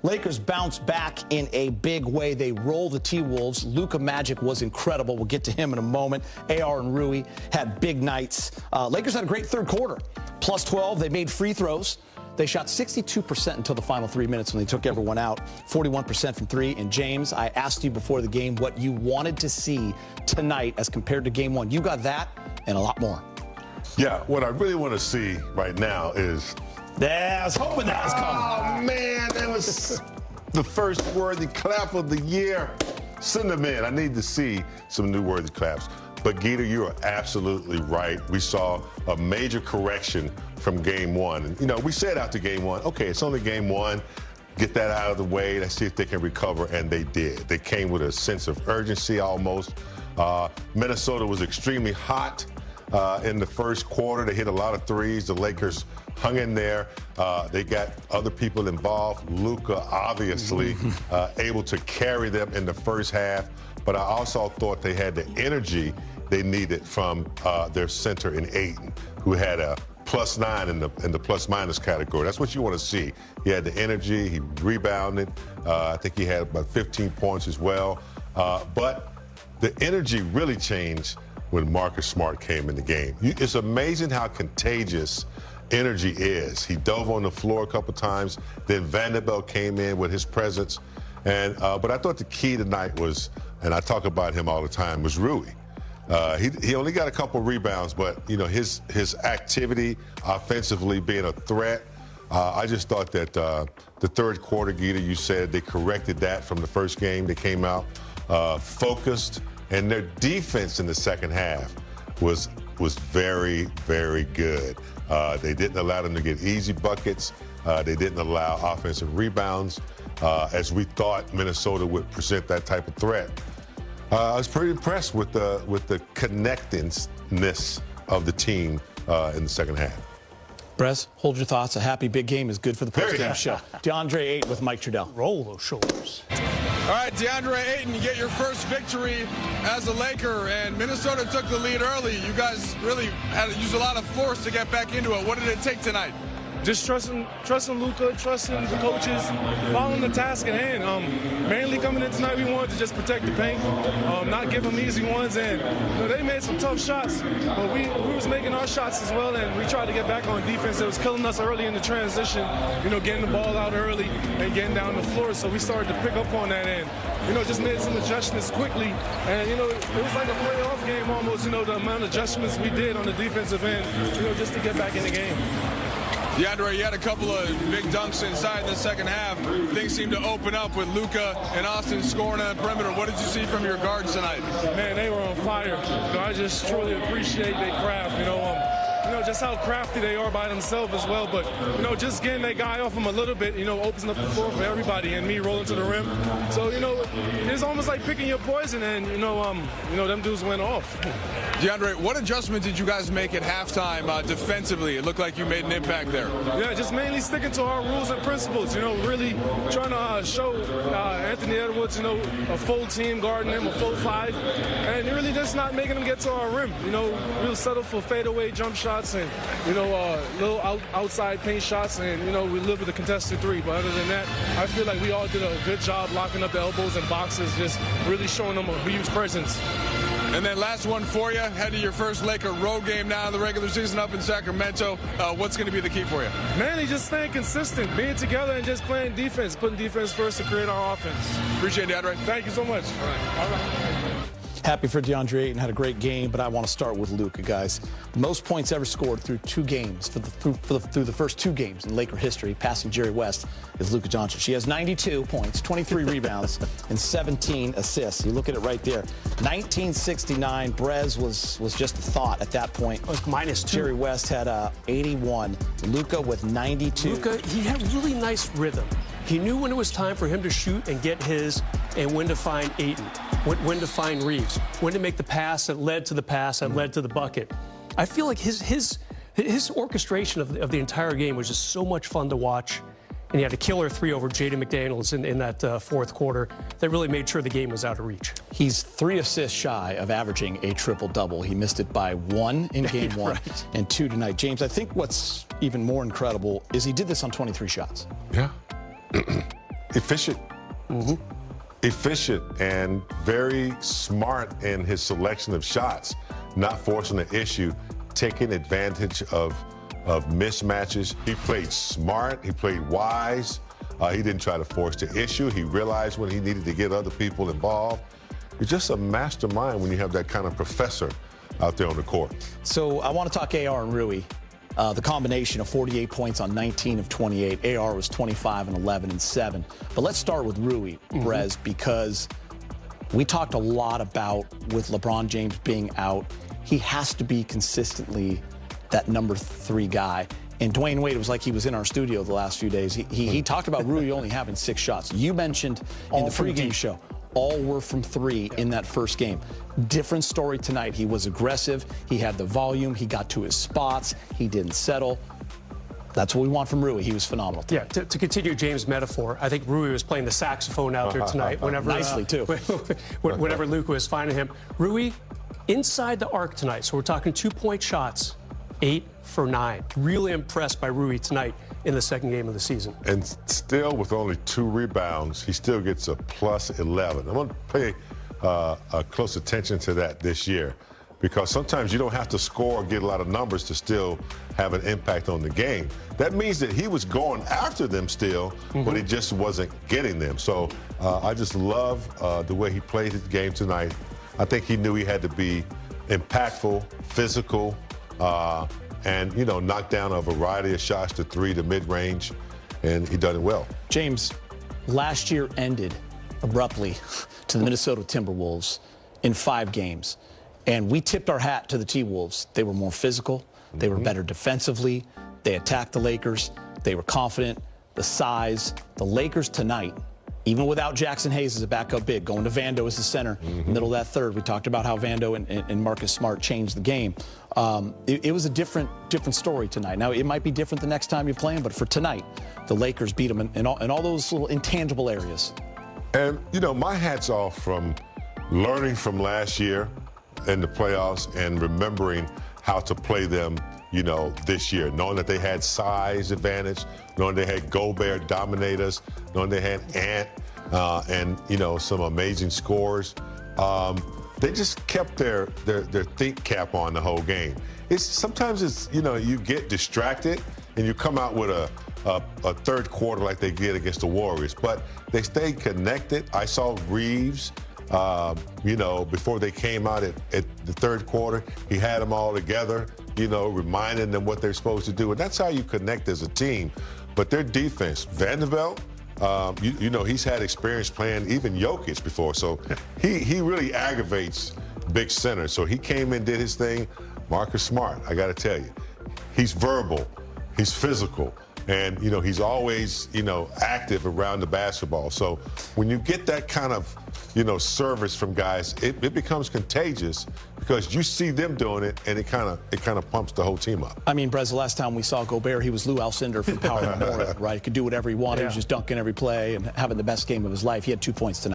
Lakers bounce back in a big way. They roll the T-Wolves. Luka Magic was incredible. We'll get to him in a moment. AR and Rui had big nights. Lakers had a great third quarter. Plus 12. They made free throws. They shot 62% until the final 3 minutes when they took everyone out. 41% from three. And James, I asked you before the game what you wanted to see tonight as compared to game one. You got that and a lot more. Yeah, what I really want to see right now is... Yeah, I was hoping that was coming. Oh, man, that was the first worthy clap of the year. Send them in. I need to see some new worthy claps. But, Gita, you are absolutely right. We saw a major correction from game one. And, you know, we said after game one, okay, it's only game one. Get that out of the way. Let's see if they can recover. And they did. They came with a sense of urgency almost. Minnesota was extremely hot in the first quarter. They hit a lot of threes. The Lakers hung in there. They got other people involved. Luka, obviously, able to carry them in the first half. But I also thought they had the energy they needed from their center in Ayton, who had a +9 in the plus-minus category. That's what you want to see. He had the energy. He rebounded. I think he had about 15 points as well. But the energy really changed when Marcus Smart came in the game. It's amazing how contagious energy is. He dove on the floor a couple times. Then Vanderbilt came in with his presence. And but I thought the key tonight was, and I talk about him all the time, was Rui. He only got a couple rebounds, but you know his activity offensively being a threat. I just thought that the third quarter, Gita, you said they corrected that from the first game. They came out focused, and their defense in the second half was very, very good. They didn't allow them to get easy buckets. They didn't allow offensive rebounds, as we thought Minnesota would present that type of threat. I was pretty impressed with the connectedness of the team in the second half. Brez, hold your thoughts. A happy big game is good for the post-game show. DeAndre Ayton with Mike Trudell. Roll those shoulders. All right, DeAndre Ayton, you get your first victory as a Laker, and Minnesota took the lead early. You guys really had to use a lot of force to get back into it. What did it take tonight? Just trusting Luka, trusting the coaches, following the task at hand. Mainly coming in tonight, we wanted to just protect the paint, not give them easy ones. And you know, they made some tough shots, but we was making our shots as well. And we tried to get back on defense. It was killing us early in the transition, you know, getting the ball out early and getting down the floor. So we started to pick up on that end. You know, just made some adjustments quickly. And, you know, it was like a playoff game almost, you know, the amount of adjustments we did on the defensive end, you know, just to get back in the game. DeAndre, you had a couple of big dunks inside in the second half. Things seemed to open up with Luka and Austin scoring on the perimeter. What did you see from your guards tonight? Man, they were on fire. You know, I just truly appreciate their craft. You know, just how crafty they are by themselves as well. But, you know, just getting that guy off them a little bit, you know, opens up the floor for everybody and me rolling to the rim. So, you know, it's almost like picking your poison and, you know, them dudes went off. DeAndre, what adjustment did you guys make at halftime defensively? It looked like you made an impact there. Yeah, just mainly sticking to our rules and principles, you know, really trying to show Anthony Edwards, you know, a full team guarding him, a full five, and really just not making him get to our rim. You know, we'll settle for fadeaway jump shots and, you know, little outside paint shots, and, you know, we live with a contested three. But other than that, I feel like we all did a good job locking up the elbows and boxes, just really showing them a huge presence. And then last one for you, head to your first Laker road game now in the regular season up in Sacramento. What's going to be the key for you? Mainly just staying consistent, being together and just playing defense, putting defense first to create our offense. Appreciate it, DeAndre. Thank you so much. All right. Happy for DeAndre Ayton, had a great game, but I want to start with Luka, guys. Most points ever scored through two games, through the first two games in Laker history, passing Jerry West, is Luka Doncic. He has 92 points, 23 rebounds, and 17 assists. You look at it right there. 1969, Brez was just a thought at that point. It was -2. Jerry West had 81. Luka with 92. Luka, he had really nice rhythm. He knew when it was time for him to shoot and get his, and when to find Ayton, when to find Reeves, when to make the pass that led to the pass that led to the bucket. I feel like his orchestration of the entire game was just so much fun to watch. And he had a killer three over Jaden McDaniels in that fourth quarter that really made sure the game was out of reach. He's 3 assists shy of averaging a triple-double. He missed it by 1 in game one right. and 2 tonight. James, I think what's even more incredible is he did this on 23 shots. Yeah. efficient. Efficient and very smart in his selection of shots, not forcing the issue, taking advantage of mismatches. He played smart, he played wise. He didn't try to force the issue. He realized when he needed to get other people involved. You're just a mastermind when you have that kind of professor out there on the court. So I want to talk AR and Rui. The combination of 48 points on 19 of 28. AR was 25 and 11 and 7. But let's start with Rui, Brez, because we talked a lot about with LeBron James being out, he has to be consistently that number 3 guy. And Dwayne Wade, it was like he was in our studio the last few days. He talked about Rui only having 6 shots. You mentioned in the pregame show, all were from 3 in that first game. Different story tonight. He was aggressive. He had the volume. He got to his spots. He didn't settle. That's what we want from Rui. He was phenomenal tonight. Yeah, to continue James' metaphor, I think Rui was playing the saxophone out there tonight. Whenever, nicely, too. Whenever Luka was finding him. Rui, inside the arc tonight, so we're talking 2-point shots, 8 for 9. Really impressed by Rui tonight in the second game of the season. And still, with only 2 rebounds, he still gets a plus 11. I'm going to pay close attention to that this year, because sometimes you don't have to score or get a lot of numbers to still have an impact on the game. That means that he was going after them still, but he just wasn't getting them. So I just love the way he played his game tonight. I think he knew he had to be impactful, physical, and, you know, knock down a variety of shots to 3 to mid-range, and he done it well. James, last year ended abruptly to the Minnesota Timberwolves in 5 games. And we tipped our hat to the T-Wolves. They were more physical. They were better defensively. They attacked the Lakers. They were confident. The size. The Lakers tonight, even without Jackson Hayes as a backup big, going to Vando as the center, middle of that third. We talked about how Vando and Marcus Smart changed the game. It was a different story tonight. Now, it might be different the next time you play them, but for tonight, the Lakers beat them in all those little intangible areas. And, you know, my hat's off from learning from last year in the playoffs and remembering how to play them, you know, this year, knowing that they had size advantage, knowing they had Gobert dominate us, knowing they had Ant and, you know, some amazing scores. They just kept their think cap on the whole game. Sometimes it's, you know, you get distracted and you come out with a third quarter like they did against the Warriors, but they stayed connected. I saw Reeves, you know, before they came out at the third quarter, he had them all together, you know, reminding them what they're supposed to do. And that's how you connect as a team. But their defense, Vanderbilt, you know, he's had experience playing even Jokic before. So he really aggravates big centers. So he came in, did his thing. Marcus Smart, I got to tell you, he's verbal, he's physical. And, you know, he's always, you know, active around the basketball. So when you get that kind of, you know, service from guys, it becomes contagious because you see them doing it, and it kind of pumps the whole team up. I mean, Brez, the last time we saw Gobert, he was Lou Alcindor from Power Memorial, right? He could do whatever he wanted. He was just dunking every play and having the best game of his life. He had 2 points tonight.